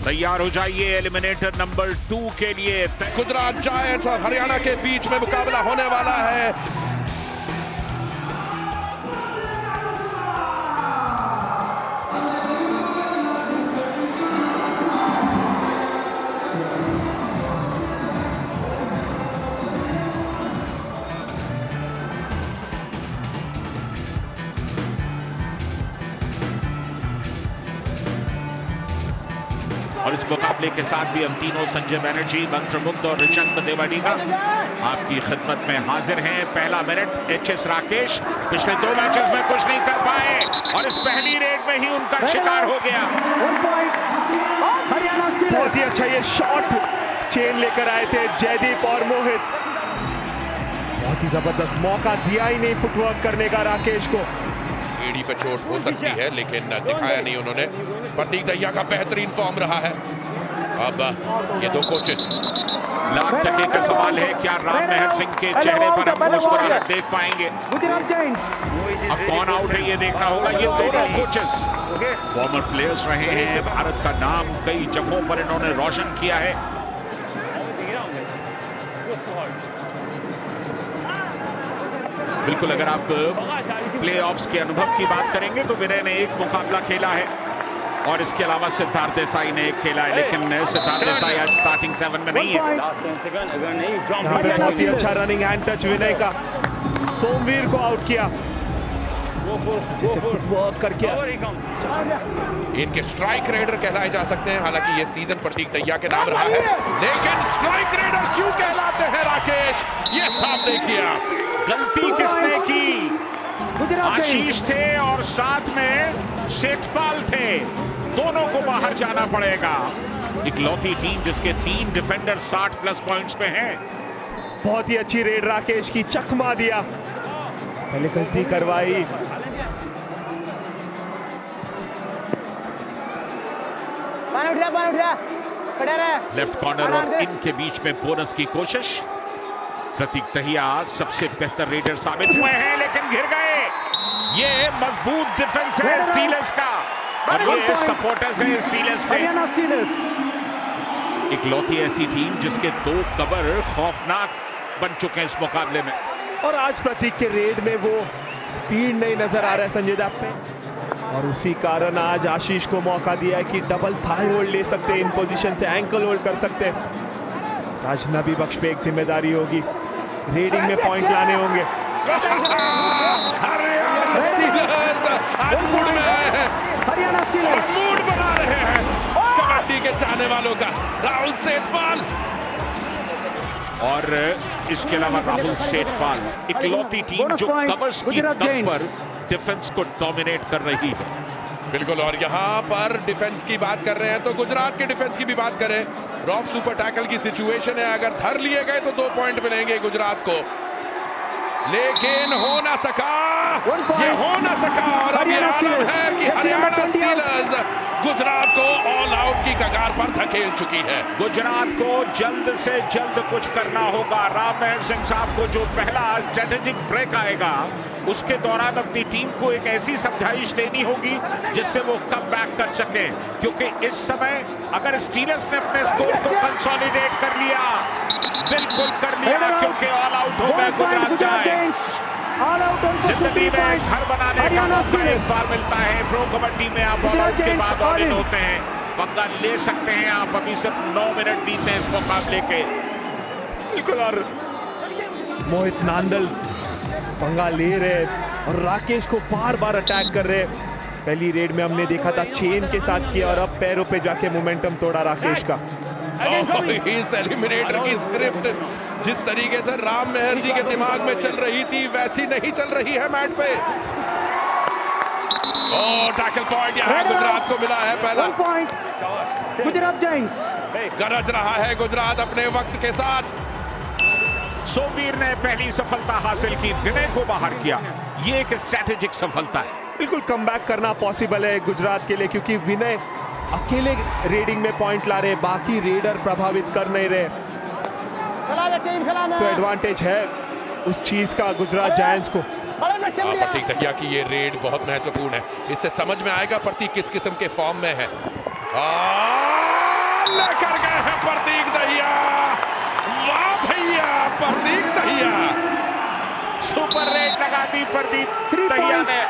तैयार हो जाइए एलिमिनेटर नंबर 2 के लिए। गुजरात जायंट्स और हरियाणा के बीच में मुकाबला होने वाला है। और इस मुकाबले के साथ भी हम तीनों संजय बैनर्जी, मंत्रमुग्ध और ऋचंक देवाडीगा आपकी खिदमत में हाजिर हैं। पहला मिनट एचएस राकेश पिछले 2 मैचेस में कुछ नहीं कर पाए और इस पहली रेड में ही उनका शिकार हो गया। बहुत ही अच्छा ये शॉट चेन लेकर आए थे जयदीप और मोहित। बहुत ही जबरदस्त मौका दिया ही नहीं फुटवर्क करने का राकेश को। एड़ी पे चोट हो सकती है लेकिन दिखाया नहीं उन्होंने। प्रतीक दहिया का बेहतरीन फॉर्म रहा है। अब ये 2 कोचेस, लाख टके का सवाल है, क्या राम मेहर सिंह के चेहरे पर हम मुस्कुराहट देख पाएंगे? अब कौन आउट है ये देखना होगा। ये दोनों कोचेस फॉर्मर प्लेयर्स रहे हैं। भारत का नाम कई जगहों पर इन्होंने रोशन किया है। बिल्कुल, अगर आप प्लेऑफ्स के अनुभव की बात करेंगे तो विनय ने एक मुकाबला खेला है और इसके अलावा सिद्धार्थ देसाई ने एक खेला है, लेकिन सिद्धार्थ देसाई आज स्टार्टिंग 7 में नहीं है। बहुत ही अच्छा रनिंग हैंड टच विनय का, सोमवीर को आउट किया जैसे फुटवर्क करके। इनके स्ट्राइक रेडर कहलाए जा सकते हैं। हालांकि ये सीजन प्रतीक दहिया के नाम रहा है, लेकिन स्ट्राइक रेडर क्यों कहलाते हैं राकेश, ये साफ देखिए। गलती किसने की? आशीष थे और साथ में सेठपाल थे, दोनों को बाहर जाना पड़ेगा। इकलौती टीम जिसके 3 डिफेंडर 60+ पॉइंट्स पे हैं। बहुत ही अच्छी रेड राकेश की, चकमा दिया, पहले गलती करवाई। लेफ्ट कॉर्नर और इनके बीच में बोनस की कोशिश। प्रतीक दहिया सबसे बेहतर रेडर साबित हुए हैं लेकिन घिर गए। ये मजबूत डिफेंस है स्टीलर्स का और ये सपोर्टर्स हैं स्टीलर्स के। इकलौती ऐसी टीम जिसके 2 कवर खौफनाक बन चुके हैं इस मुकाबले में। और आज प्रतीक के रेड में वो स्पीड नहीं नजर आ रहा है संजय दाप पे, और उसी कारण आज आशीष को मौका दिया है कि डबल थाई होल्ड ले सकते हैं, इन पोजीशन से एंकल होल्ड कर सकते हैं। राजनबी बख्श पे एक जिम्मेदारी होगी, रेडिंग में पॉइंट लाने होंगे। हरियाणा स्टीलर्स मूड बना रहे हैं कबड्डी के चाहने वालों का। राहुल सेठपाल और इसके अलावा राहुल सेठपाल, इकलौती टीम जो कवर्स की दम पर डिफेंस को डोमिनेट कर रही है। बिल्कुल, और यहाँ पर डिफेंस की बात कर रहे हैं तो गुजरात के डिफेंस की भी बात करें। रॉफ सुपर टैकल की सिचुएशन है, अगर धर लिए गए तो 2 पॉइंट मिलेंगे गुजरात को, लेकिन हो ना सका, ये हो ना सका। और अब ये आलम है कि हरियाणा स्टीलर्स गुजरात को ऑल आउट की कगार पर धकेल चुकी है। गुजरात को जल्द से जल्द कुछ करना होगा। राम मेहर सिंह साहब को जो पहला स्ट्रेटेजिक ब्रेक आएगा उसके दौरान अपनी टीम को एक ऐसी समझाइश देनी होगी जिससे वो कम बैक कर सके, क्योंकि इस समय अगर स्टीलर्स ने अपने स्कोर को कंसोलिडेट कर लिया, बिल्कुल कर लिया, क्योंकि ऑल आउट हो गए गुजरात जायंट्स। जिंदगी में घर बनाने का मौका एक बार मिलता है। प्रो कबड्डी में आप ऑल आउट के बाद ऑल इन होते हैं, पंगा ले सकते हैं आप। अभी सिर्फ 9 मिनट बीते इस मुकाबले के। बिल्कुल, और मोहित नांदल पंगा ले रहे और राकेश को बार बार अटैक कर रहे। पहली रेड में हमने देखा था चेन के साथ किया और अब पैरों पे जाके मोमेंटम तोड़ा राकेश का। इस एलिमिनेटर की स्क्रिप्ट जिस तरीके से राम मेहर जी के दिमाग में चल रही थी वैसी नहीं चल रही है मैट पे। टैकल पॉइंट यहाँ गुजरात को मिला है। पहला पॉइंट गुजरात जायंट्स। गरज रहा है गुजरात अपने वक्त के साथ। सोमवीर ने पहली सफलता हासिल की, विनय को बाहर किया। ये एक स्ट्रैटेजिक सफलता है। बिल्कुल कमबैक करना पॉसिबल है गुजरात के लिए, क्योंकि विनय अकेले रेडिंग में पॉइंट ला रहे, बाकी रेडर प्रभावित कर नहीं रहे। तो एडवांटेज है उस चीज का गुजरात जायंट्स को। प्रतीक दहिया की ये रेड बहुत महत्वपूर्ण है। इससे समझ में आएगा प्रतीक किस किस्म के फॉर्म में है। लेकर गए हैं प्रतीक दहिया। वाह भैया, प्रतीक दहिया सुपर रेट लगा दी प्रदीप दहिया ने।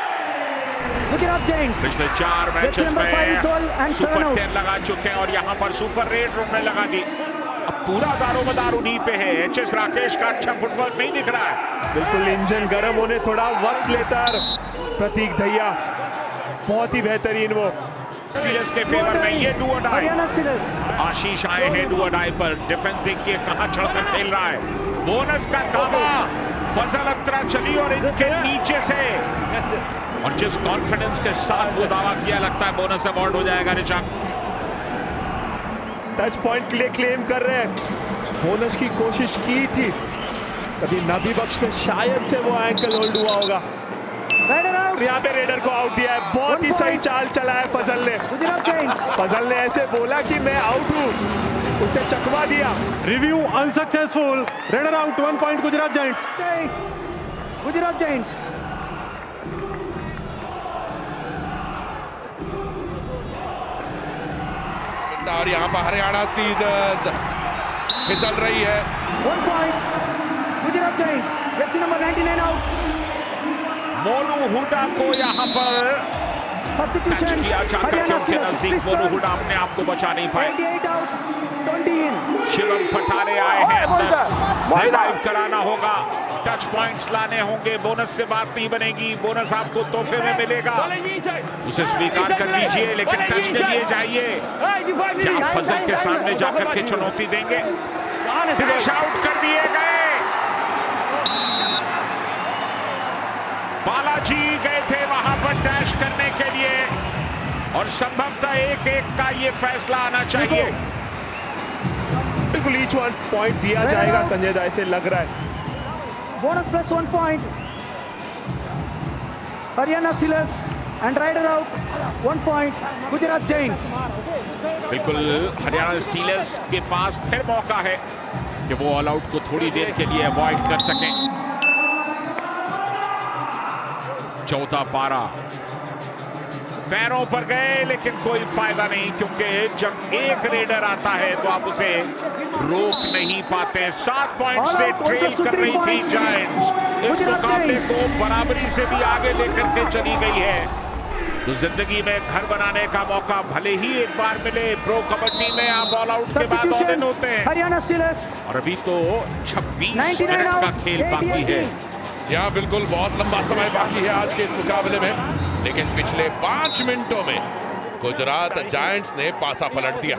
गुजरात जेंट्स पिछले 4 मैचेस में सुपर 10 लगा चुके हैं और यहाँ पर सुपर रेट रोकने लगा दी। अब पूरा दारोमदार उन्हीं पे है। एचएस राकेश का अच्छा फुटबॉल नहीं दिख रहा है। बिल्कुल इंजन गर्म होने थोड़ा वक्त लेता है प्रतीक दहिया, बहुत ही बेहतरीन वो। स्टीलर्स के फेवर में ये do or die. Haryana stealers आशीष आए हैं डू और डाई पर। डिफेंस देखिए कहां चढ़कर खेल रहा है। बोनस का दावा, फजल अख्तर चली और इनके नीचे से, और जिस कॉन्फिडेंस के साथ वो दावा किया, लगता है बोनस अवार्ड हो जाएगा। निशांत टच पॉइंट के लिए क्लेम कर रहे हैं। बोनस की कोशिश की थी कभी नबी बख्श में, शायद से वो एंकल होल्ड हुआ होगा। Raider out. यहाँ पे रेडर को आउट दिया है। बहुत ही सही चाल चला है फजल ने। गुजरात जेंट्स फजल ने ऐसे बोला कि मैं आउट हूँ, उसे चकवा दिया। Review unsuccessful, raider out, 1 point Gujarat giants. Gujarat giants और यहाँ पर हरियाणा स्टीलर्स फिसल रही है। 1 point Gujarat giants. Jersey number 99 out. Monu Hooda को यहाँ पर टच सब्स्टिट्यूशन किया जाकर के उनके नजदीक। मोनू हुडा अपने आप को बचा नहीं पाए। 88 आउट, 20 इन। शिवम पठारे आए हैं अंदर। रिवाइव कराना होगा, टच पॉइंट्स लाने होंगे। बोनस से बात नहीं बनेगी। बोनस आपको तोहफे में मिलेगा, उसे स्वीकार कर लीजिए, लेकिन टच के लिए जाइए। क्या फजल के सामने जाकर के चुनौती देंगे? डैश आउट कर दिए गए। बालाजी गए थे वहां पर डैश करने के लिए, और संभवतः 1-1 का ये फैसला आना चाहिए। बिल्कुल ईच 1 पॉइंट दिया जाएगा संजय दा, ऐसे लग रहा है। Bonus plus 1 point Haryana steelers and raider out 1 point Gujarat giants. बिल्कुल हरियाणा स्टीलर्स के पास फिर मौका है कि वो ऑल आउट को थोड़ी देर के लिए अवॉइड कर सकें। चौथा पारा पैरों पर गए, लेकिन कोई फायदा नहीं, क्योंकि जब एक रेडर आता है तो आप उसे रोक नहीं पाते। 7 पॉइंट से ट्रेल कर रही थी जायंट्स। इस मुकाबले को बराबरी से भी आगे लेकर के चली गई है। तो जिंदगी में घर बनाने का मौका भले ही एक बार मिले। प्रो कबड्डी में आप ऑल आउट के बाद ऑल इन होते हैं, हरियाणा स्टीलर्स और अभी तो 26 मिनट का खेल बाकी है। यहाँ बिल्कुल बहुत लंबा समय बाकी है आज के इस मुकाबले में, लेकिन पिछले 5 मिनटों में गुजरात जायंट्स ने पासा पलट दिया,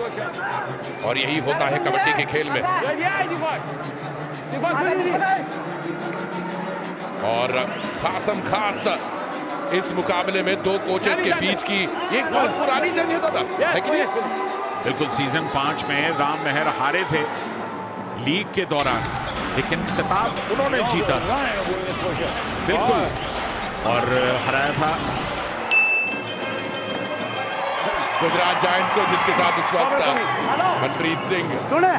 और यही होता है कबड्डी के खेल में। और खासम खास इस मुकाबले में 2 कोचेस के बीच की एक बहुत पुरानी जंग है कि नहीं? बिल्कुल सीजन 5 में राम मेहर हारे थे लीग के दौरान, लेकिन खिताब उन्होंने जीता बिल्कुल, और हराया था गुजरात जायंट्स को, जिसके साथ इस वक्त मनप्रीत सिंह। सुने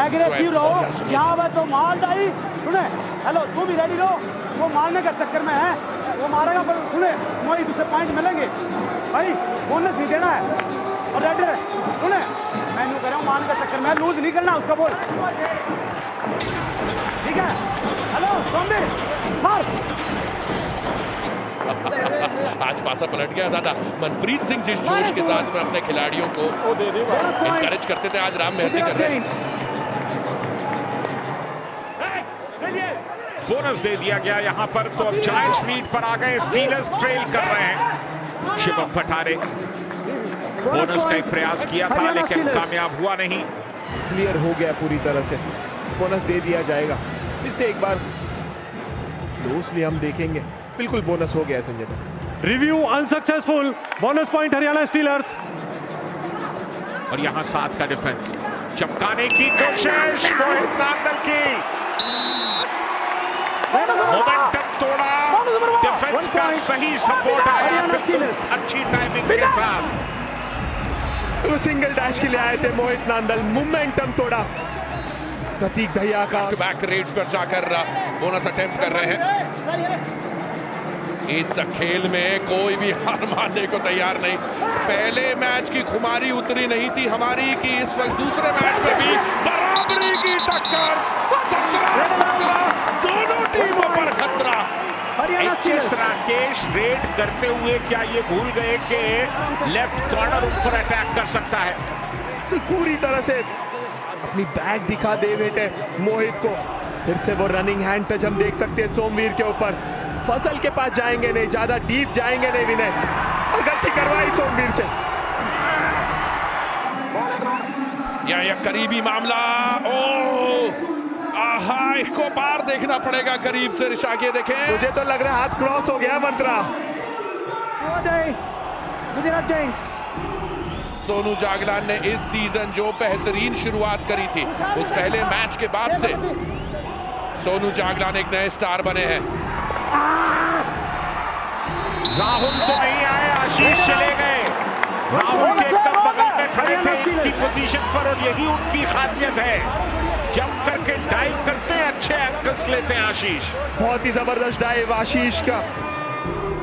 एग्रेसिव रहो, यहाँ पे तो मार डाई। सुने हेलो, तू भी रेडी रहो। वो मारने का चक्कर में है, वो मारेगा, पर सुने वही दूसरे पॉइंट मिलेंगे भाई। बोनस नहीं देना है और रेडी है। सुने मैं यूँ कह रहा हूँ, मारने का चक्कर में लूज नहीं करना उसका बोल, ठीक है? हेलो सौम्य मार। आज पासा पलट गया दादा। मनप्रीत सिंह जिस जोश के साथ में अपने खिलाड़ियों को एनकरेज करते थे, आज राम मेहर जी कर रहे हैं। बोनस दे दिया गया यहाँ पर, तो अब जायंट्स लीड पर आ गए। स्टीलर्स ट्रेल कर रहे हैं। शिवम पठारे बोनस का एक प्रयास किया था, लेकिन कामयाब हुआ नहीं। क्लियर हो गया पूरी तरह से, बोनस दे दिया जाएगा। फिर से एक बार क्लोजली हम देखेंगे। बिल्कुल बोनस हो गया संजय दा। Review unsuccessful, bonus point Haryana stealers. और यहाँ 7 का डिफेंस, चमकाने की कोशिश मोहित नांदल की, मोमेंटम तोड़ा। डिफेंस का सही सपोर्ट आया, अच्छी टाइमिंग के साथ। वो सिंगल डैश के लिए आए थे मोहित नांदल, मोमेंटम तोड़ा। प्रतीक दहिया का बैक रेड पर जाकर बोनस अटेम्प्ट कर रहे हैं। इस खेल में कोई भी हार मानने को तैयार नहीं। पहले मैच की खुमारी उतरी नहीं थी हमारी कि इस वक्त दूसरे मैच में भी बराबरी की टक्कर, 17-17 दोनों टीमों पर खतरा। एच.एस. राकेश रेड करते हुए क्या ये भूल गए कि लेफ्ट कॉर्नर ऊपर अटैक कर सकता है? पूरी तरह से अपनी बैग दिखा दे बेटे मोहित को। फिर से वो रनिंग हैंड टच हम देख सकते हैं सोमवीर के ऊपर। फजल के पास जाएंगे नहीं, ज्यादा डीप जाएंगे नहीं विनय, और गलती करवाई सोमवीर से। यह करीबी मामला, आहा, इसको बार देखना पड़ेगा करीब से। ऋषाक ये देखें, मुझे तो लग रहा है हाथ क्रॉस हो गया मंत्रा। गुजरात जायंट्स। सोनू जागलान ने इस सीजन जो बेहतरीन शुरुआत करी थी उस पहले मैच के बाद से सोनू जागलान एक नए स्टार बने हैं। राहुल तो नहीं आए, आशीष चले गए। राहुल के एकदम बगल में खड़े थे इनकी पोजीशन पर, और यही उनकी खासियत है, जंप करके डाइव करते हैं, अच्छे एंगल्स लेते हैं आशीष। बहुत ही जबरदस्त डाइव आशीष का।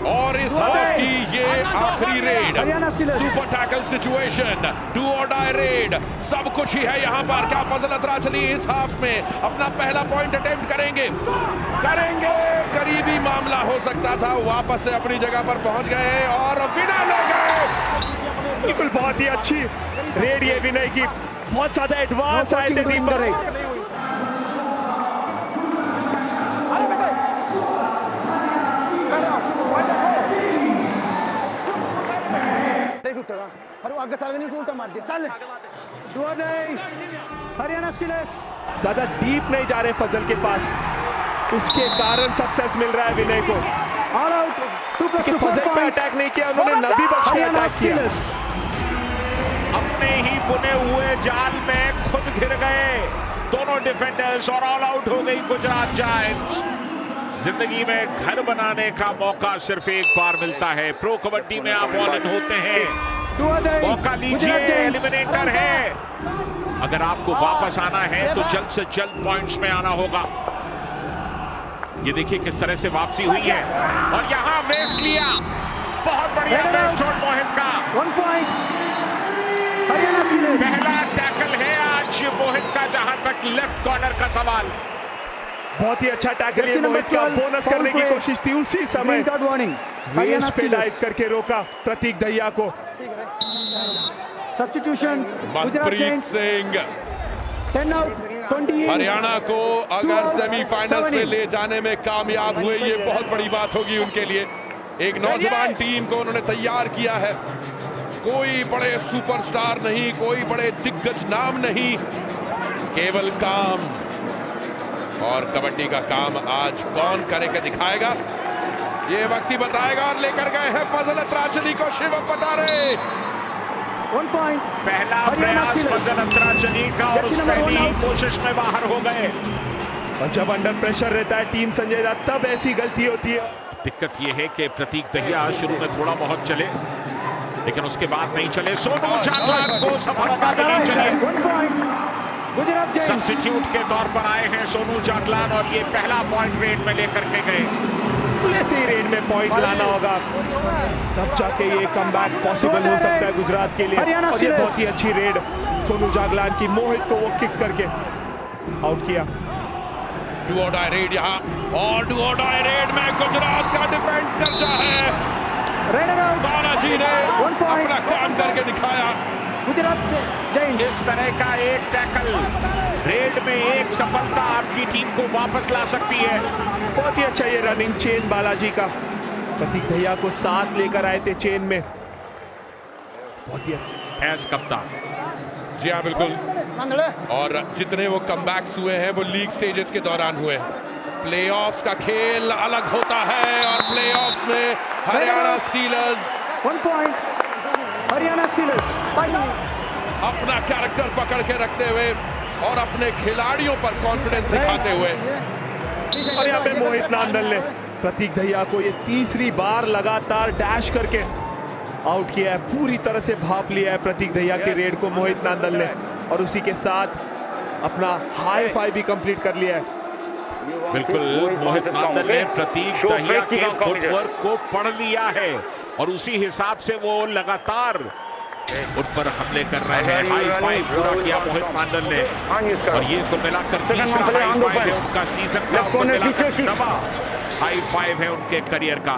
और इस हाफ की ये आखिरी red, Haryana stealers. Super tackle situation, do or die red, सब कुछ ही है यहाँ पर। क्या फजल अत्राचली इस हाफ में अपना पहला पॉइंट अटेम्प्ट करेंगे? करीबी मामला हो सकता था, वापस से अपनी जगह पर पहुंच गए और विनर ले गए। बिल्कुल बहुत ही अच्छी रेड ये विनय की, बहुत ज्यादा एडवांस आए थे टीम पर। हरियाणा स्टीलर्स। ज्यादा डीप नहीं जा रहे फजल के पास, उसके कारण सक्सेस मिल रहा है विनय को। ऑल आउट, 2+2 फजल पे अटैक नहीं किया उन्होंने, नबी बख्श पे हरियाणा अटैक किया। स्टीलर्स। अपने ही बुने हुए जाल में खुद घिर गए दोनों डिफेंडर्स और ऑल आउट हो गई गुजरात जायंट्स। जिंदगी में घर बनाने का मौका सिर्फ एक बार मिलता है। प्रो कबड्डी में आप ऑल इन होते हैं, मौका लीजिए, एलिमिनेटर है। अगर आपको वापस आना है तो जल्द से जल्द पॉइंट्स में आना होगा। ये देखिए किस तरह से वापसी हुई है, और यहां वेस्ट लिया, बहुत बढ़िया वेस्ट शॉट मोहित का। 1 पॉइंट हरियाणा स्टीलर्स। पहला टैकल है आज मोहित का, जहां तक लेफ्ट कॉर्नर का सवाल। बहुत ही अच्छा टैकल है मोहित का, बोनस करने की कोशिश थी, उसी समय हरियाणा वेस्ट पे डाइव करके रोका प्रतीक दहिया को। Substitution Manpreet Singh 10 out 28। हरियाणा को अगर सेमीफाइनल्स में ले जाने में कामयाब हुए, ये बहुत बड़ी बात होगी उनके लिए। एक नौजवान टीम को उन्होंने तैयार किया है, कोई बड़े सुपरस्टार नहीं, कोई बड़े दिग्गज नाम नहीं, केवल काम। और कबड्डी का काम आज कौन करके दिखाएगा, ये वक्त ही बताएगा। और लेकर गए हैं फजल अत्राचली को शिवम पटारे। 1 पॉइंट पहला प्रयास फजल अत्राचली का, और उस पहली ही कोशिश में बाहर हो गए। और जब अंडर प्रेशर रहता है टीम संजय दत्त, तब ऐसी गलती होती है। दिक्कत यह है कि प्रतीक दहिया शुरू में थोड़ा बहुत चले, लेकिन उसके बाद नहीं चले। सोनू जागलान को सफलता मिली। चलिए 1 पॉइंट गुजरात जायंट्स। सब्स्टिट्यूट के तौर पर आए हैं सोनू जागलान, और ये पहला पॉइंट रेड में लेकर के गए। ऐसे ही रेड में पॉइंट लाना होगा, तब जाके ये कमबैक पॉसिबल हो सकता है गुजरात के लिए। और ये बहुत ही अच्छी रेड सोनू जागलान की, मोहित को वो किक करके आउट किया। डू और डाई रेड यहाँ, और डू और डाई रेड में गुजरात का डिफेंस करता है। बालाजी ने अपना काम करके दिखाया। गुजरात जायंट्स। इस तरह का एक टैकल रेड में एक सफलता आपकी टीम को वापस ला सकती है। बहुत ही अच्छा ये रनिंग चेन बालाजी का, प्रतीक दहिया को साथ लेकर आए थे चेन में, बहुत ही एज कप्तान। जी हाँ बिल्कुल, और जितने वो कमबैक्स हुए हैं वो लीग स्टेजेस के दौरान हुए हैं। प्लेऑफ्स का खेल अलग होता है, और प्लेऑफ्स में Haryana stealers 1 point Haryana stealers. अपना कैरेक्टर पकड़ के रखते हुए और अपने खिलाड़ियों पर कॉन्फिडेंस दिखाते हुए। और यहाँ पे मोहित नांदल ने प्रतीक दहिया को ये तीसरी बार लगातार डैश करके आउट किया है, पूरी तरह से भाप लिया है प्रतीक दहिया के रेड को मोहित नांदल ने, और उसी के साथ अपना हाई फाइव भी कंप्लीट कर लिया है। बिल्कुल, मोहित नांदल ने प्रतीक दहिया के फुटवर्क को पढ़ लिया है और उसी हिसाब से वो लगातार उन पर हमले कर रहे हैं। हाई फाइव पूरा किया मोहित नांदल ने और ये कुल मिलाकर तीसरा हाई फाइव है उनका सीजन का, कुल मिलाकर नवा हाई फाइव है उनके करियर का।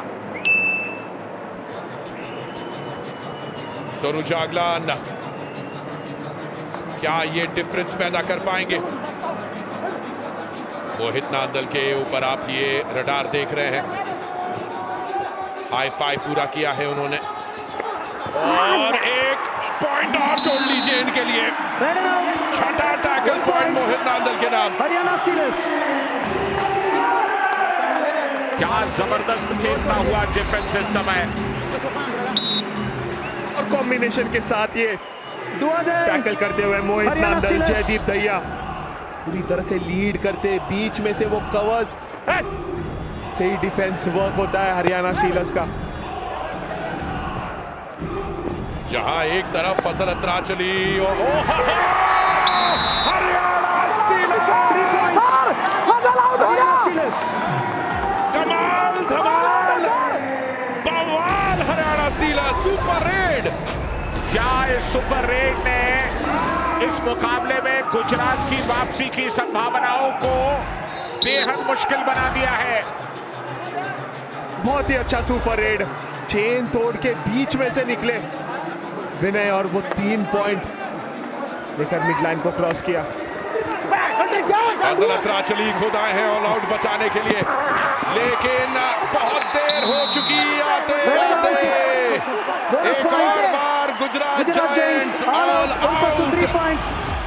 सोनू जागलान क्या ये डिफरेंस पैदा कर पाएंगे? मोहित नांदल के ऊपर आप ये रडार देख रहे हैं, हाई फाइव पूरा किया है उन्होंने और एक पॉइंट और जोड़ लीजिए इनके लिए। छठा टैकल पॉइंट मोहित नांदल के नाम। हरियाणा स्टीलर्स। क्या जबरदस्त खेलता हुआ डिफेंस इस समय और कॉम्बिनेशन के साथ ये टैकल करते हुए मोहित नांदल, जयदीप दहिया पूरी तरह से लीड करते, बीच में से वो कवर्स से ही डिफेंस वर्क होता है हरियाणा स्टीलर्स का। जहां एक तरफ फसल अतरा चली और हरियाणा स्टीलर्स कमाल धमाल बवाल हरियाणा स्टीलर्स सुपर रेड। क्या इस सुपर रेड ने इस मुकाबले में गुजरात की वापसी की संभावनाओं को बेहद मुश्किल बना दिया है। बहुत ही अच्छा सुपर रेड, चेन तोड़ के बीच में से निकले विनय और वो 3 पॉइंट लेकर मिड लाइन को क्रॉस किया। फजल अतरा चली, खुद आए हैं ऑल आउट बचाने के लिए, लेकिन बहुत देर हो चुकी। आते आते एक और बार Gujarat giants all out.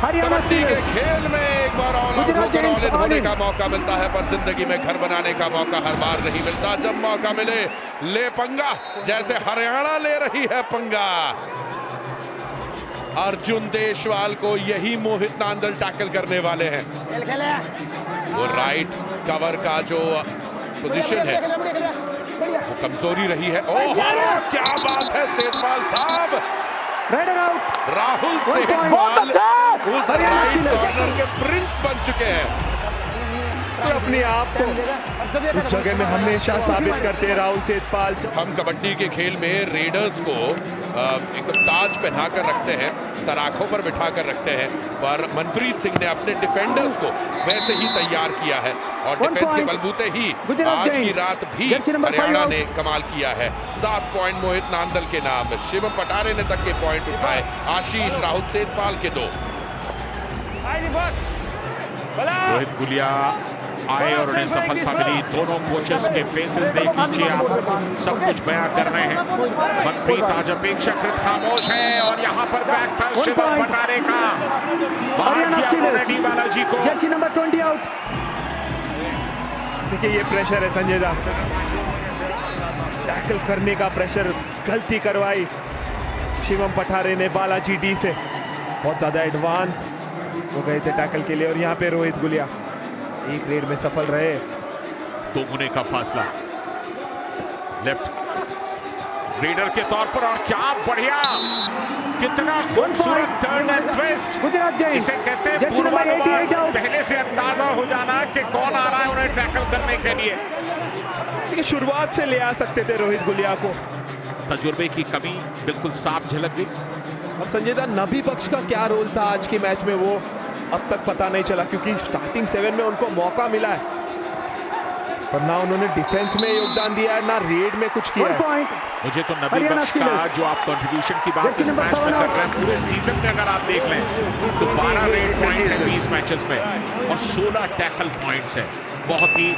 Kabaddi के खेल में एक बार ऑल आउट होकर ऑल इन होने का मौका मिलता है, पर जिंदगी में घर बनाने का मौका हर बार नहीं मिलता। जब मौका मिले ले पंगा, जैसे हरियाणा ले रही है पंगा। अर्जुन देशवाल को यही मोहित नांदल टैकल करने वाले हैं। वो राइट कवर का जो पोजीशन है वो कमजोरी रही है। ओह क्या बात है सेठपाल साहब, राहुल सेठपाल उस राइट कॉर्नर के प्रिंस बन चुके हैं। तो अपने आप को उस जगह में हमेशा साबित करते हैं राहुल सेठपाल। हम कबड्डी के खेल में रेडर्स को एकदम ताज पहना कर रखते हैं, सराखों पर बिठा कर रखते हैं, पर मनप्रीत सिंह ने अपने डिफेंडर्स को वैसे ही तैयार किया है और डिफेंस के बलबूते ही आज की रात भी हरियाणा ने कमाल किया है। 7 पॉइंट मोहित नांदल के नाम, शिवम पटारे ने तक के पॉइंट उठाए, आशीष राहुल सेठपाल के 2। रोहित गुलिया आए और उन्हें सफलता मिली। दोनों कोचेस के फेसेस देख लीजिए आप, सब कुछ बयां कर रहे हैं। मनप्रीत आज अपेक्षाकृत खामोश है और यहाँ पर बैक था शिवम पटारे का, बालाजी को जर्सी नंबर 20 आउट। देखिए ये प्रेशर है संजय दा, टैकल करने का प्रेशर, गलती करवाई शिवम पठारे ने बालाजी डी से, बहुत ज्यादा एडवांस हो गए थे टैकल के लिए। और यहाँ पे रोहित गुलिया एक रेड में सफल रहे। 2 गुने का फासला लेफ्ट रेडर के तौर पर, और क्या बढ़िया, कितना खूबसूरत turn and twist. Gujarat giants इसे कहते हैं पूर्वानुमान, पहले से अंदाजा हो जाना कि कौन आ रहा है उन्हें टैकल करने के लिए। देखिए शुरुआत से ले आ सकते थे रोहित गुलिया को, तजुर्बे की कमी बिल्कुल साफ झलक गई। और संजय दा नबी पक्ष का क्या रोल था आज के मैच में वो अब तक पता नहीं चला, क्योंकि स्टार्टिंग 7 में उनको मौका मिला है पर ना उन्होंने डिफेंस में योगदान दिया है, ना रेड में कुछ किया है। मुझे तो नबी बख्श का जो आप कंट्रीब्यूशन की बात इस मैच में कर रहे हैं, पूरे सीजन में अगर आप देख लें तो 12 रेड पॉइंट है 20 मैचेस में और 16 टैकल पॉइंट्स है। बहुत ही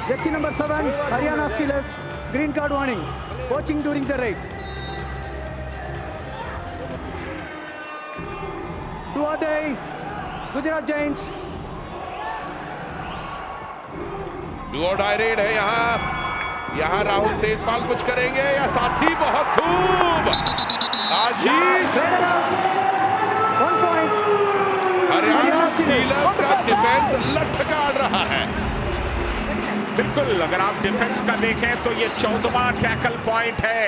jersey number 7 Haryana steelers, green card warning, coaching during the raid. Gujarat giants do or die raid है यहाँ राहुल सेठपाल कुछ करेंगे या साथी, बहुत खूब आशीष। हरियाणा स्टीलर्स का डिफेंस लटकाड़ रहा है। बिल्कुल, अगर आप डिफेंस का देखें तो ये 14वां टैकल पॉइंट है,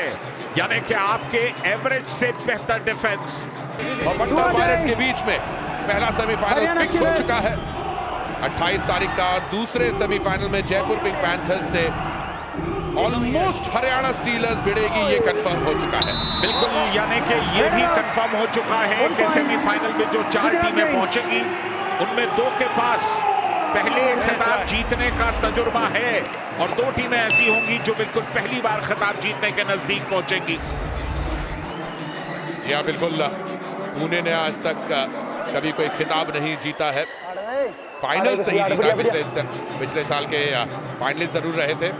यानी कि आपके एवरेज से बेहतर डिफेंस। और बंटर पायरेट्स के बीच में पहला सेमीफाइनल हरियाणा फिक्स हो स्टीलर्स। चुका है 28 तारीख का, और दूसरे सेमीफाइनल में जयपुर पिंक पैंथर्स से ऑलमोस्ट हरियाणा स्टीलर्स भिड़ेगी, ये कंफर्म हो चुका है। बिल्कुल, यानी कि ये भी कंफर्म हो चुका है कि सेमीफाइनल में जो 4 टीमें पहुंचेंगी उनमें 2 के पास पहले खिताब जीतने का तजुर्बा है और 2 टीमें ऐसी होंगी जो बिल्कुल पहली बार खिताब जीतने के नजदीक पहुंचेंगी। जी हाँ, बिल्कुल, पुणे ने आज तक कभी कोई खिताब नहीं जीता है, फाइनल्स नहीं जीता। पिछले साल के फाइनलिस्ट जरूर रहे थे।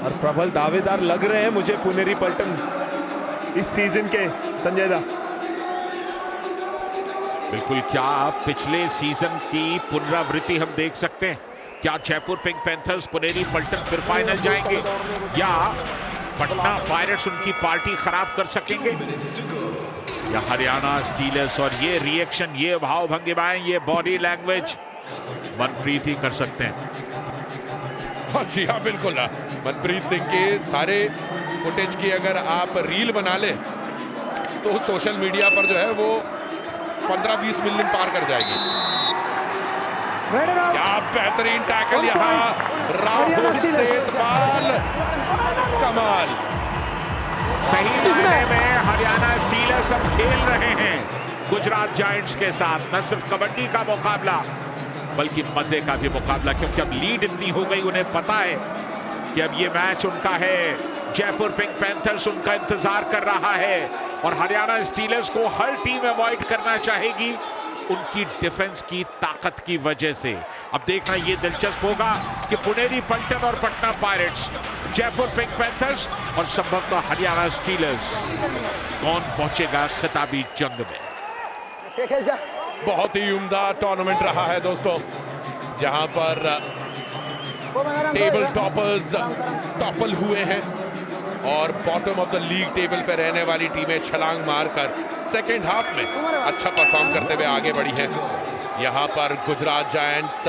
और प्रबल दावेदार लग रहे हैं मुझे पुनेरी पल्टन इस सीजन के, संजय दा। बिल्कुल, क्या पिछले सीजन की पुनरावृत्ति हम देख सकते हैं? क्या जयपुर पिंक पैंथर्स पुनेरी पल्टन फिर फाइनल जाएंगे या पटना पायरेट्स उनकी पार्टी खराब कर सकेंगे, या हरियाणा स्टीलर्स? और ये रिएक्शन, ये भाव भंगिमाएं, ये बॉडी लैंग्वेज मनप्रीत ही कर सकते हैं। और जी हाँ, बिल्कुल, मनप्रीत सिंह के सारे फुटेज की अगर आप रील बना ले तो सोशल मीडिया पर जो है वो 15-20 मिलियन पार कर जाएगी। क्या बेहतरीन टैकल यहाँ, राहुल सेठवाल, कमाल। सही मायने में हरियाणा स्टीलर्स अब खेल रहे हैं गुजरात जायंट्स के साथ, न सिर्फ कबड्डी का मुकाबला बल्कि मजे का भी मुकाबला, क्योंकि अब लीड इतनी हो गई, उन्हें पता है कि अब ये मैच उनका है। जयपुर पिंक पैंथर्स उनका इंतजार कर रहा है और हरियाणा स्टीलर्स को हर टीम अवॉइड करना चाहेगी उनकी डिफेंस की ताकत की वजह से। अब देखना ये दिलचस्प होगा कि पुनेरी पल्टन और Patna pirates, Jaipur pink panthers और संभवतः हरियाणा स्टीलर्स, कौन पहुंचेगा खिताबी जंग में। बहुत ही उम्दा टूर्नामेंट रहा है दोस्तों, जहां पर टेबल टॉपर्स टॉपल हुए हैं और bottom of the league table पे रहने वाली टीमें छलांग मारकर सेकेंड हाफ में अच्छा परफॉर्म करते हुए आगे बढ़ी हैं। यहां पर गुजरात जायंट्स,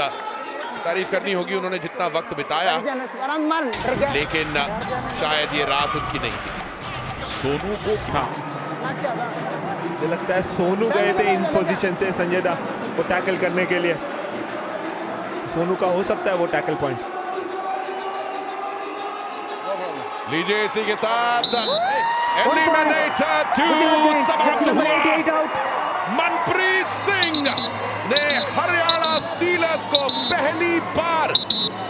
तारीफ करनी होगी उन्होंने जितना वक्त बिताया, लेकिन शायद ये रात उनकी नहीं थी। सोनू को था, मुझे लगता है सोनू गए थे इन पोजीशन से, संजय दा, वो टैकल करने के लिए। सोनू का हो सकता है वो टैकल पॉइंट। लीजिए इसी के साथ एलिमिनेटर 2 समाप्त हुआ। मनप्रीत सिंह ने हरियाणा स्टीलर्स को पहली बार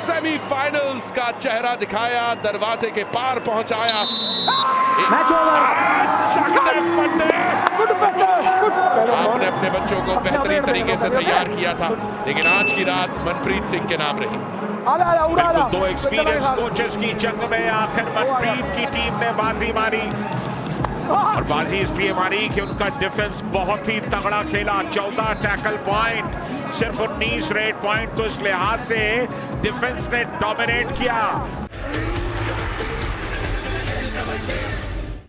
सेमीफाइनल्स का चेहरा दिखाया, दरवाजे के पार पहुंचाया। Match over. आपने अपने बच्चों को बेहतरीन तरीके से तैयार किया था, लेकिन आज की रात मनप्रीत सिंह के नाम रही। बिल्कुल, 2 एक्सपीरियंस कोचेस की जंग में आखिर मनप्रीत की टीम ने बाजी मारी, और बाजी इसलिए मारी कि उनका डिफेंस बहुत ही तगड़ा खेला। 14 टैकल पॉइंट, सिर्फ 19 रेड पॉइंट, तो इस लिहाज से डिफेंस ने डोमिनेट किया।